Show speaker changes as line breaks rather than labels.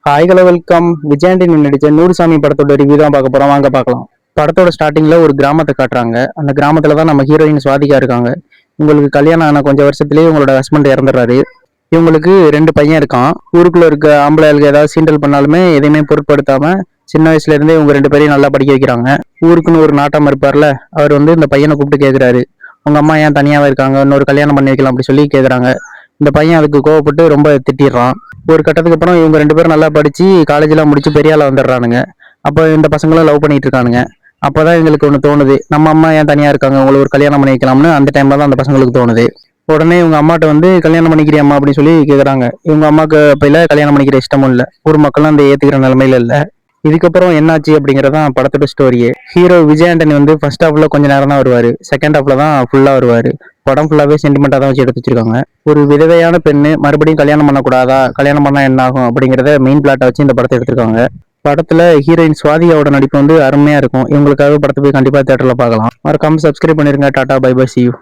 Hi hello welcome. Vijay Antony நடிச்ச நூறுசாமி படத்தோட review தான் பார்க்க போறோம், வாங்க பார்க்கலாம். படத்தோட ஸ்டார்டிங்ல ஒரு கிராமத்தை காட்டுறாங்க. அந்த கிராமத்துல தான் நம்ம ஹீரோயின் சுவாதிகா இருக்காங்க. உங்களுக்கு கல்யாணம் ஆன கொஞ்சம் வருஷத்துலயே உங்களோட ஹஸ்பண்ட் இறந்துடுறாரு. இவங்களுக்கு 2 பையன் இருக்கான். ஊருக்குள்ள இருக்க ஆம்பளைகளுக்கு ஏதாவது சீண்டல் பண்ணாலுமே எதையுமே பொருட்படுத்தாம சின்ன வயசுல இருந்தே இவங்க 2 பேரையும் நல்லா படிக்க வைக்கிறாங்க. ஊருக்குன்னு ஒரு நாட்டம் இருப்பார்ல, அவர் இந்த பையனை கூப்பிட்டு கேட்கிறாரு, உங்க அம்மா ஏன் தனியாவே இருக்காங்க, இன்னொரு கல்யாணம் பண்ணி வைக்கலாம் அப்படி சொல்லி கேட்குறாங்க. இந்த பையன் அதுக்கு கோவப்பட்டு ரொம்ப திட்டிடுறான். ஒரு கட்டத்துக்கு அப்புறம் இவங்க 2 பேரும் நல்லா படிச்சு காலேஜ்லாம் முடிச்சு பெரிய ஆளா வந்துடுறானுங்க. அப்போ இந்த பசங்களும் லவ் பண்ணிட்டு இருக்கானுங்க. அப்பதான் எங்களுக்கு ஒன்று தோணுது, நம்ம அம்மா ஏன் தனியா இருக்காங்க, உங்களுக்கு ஒரு கல்யாணம் பண்ணி வைக்கலாம்னு அந்த டைம்ல தான் அந்த பசங்களுக்கு தோணுது. உடனே இவங்க அம்மாட்ட கல்யாணம் பண்ணிக்கிறியா அம்மா அப்படின்னு சொல்லி கேக்குறாங்க. இவங்க அம்மாவுக்கு அப்ப கல்யாணம் பண்ணிக்கிற இஷ்டமும் இல்ல. ஊர் மக்களும் அந்த ஏத்துக்கிற நிலைமையில இல்ல. இதுக்கப்புறம் என்னாச்சு அப்படிங்கறதான் படத்தோட ஸ்டோரியே. ஹீரோ விஜய் ஆண்டனி ஃபர்ஸ்ட் ஹாஃப்ல கொஞ்ச நேரம் தான் வருவாரு, செகண்ட் ஹாஃப்ல தான் ஃபுல்லா வருவாரு. படம் ஃபுல்லாவே சென்டிமெண்டா தான் வச்சு எடுத்து வச்சிருக்காங்க. ஒரு விதவையான பெண்ணு மறுபடியும் கல்யாணம் பண்ணக்கூடாதா, கல்யாணம் பண்ணா என்ன ஆகும் அப்படிங்கறத மெயின் பிளாட்டை வச்சு இந்த படத்தை எடுத்திருக்காங்க. படத்துல ஹீரோயின் சுவாதிகாவோட நடிப்பு அருமையா இருக்கும். இவங்களுக்காக படத்தை போய் கண்டிப்பா தியேட்டர்ல பார்க்கலாம். மறக்காம சப்ஸ்கிரைப் பண்ணிருங்க. Tata bye bye, see you.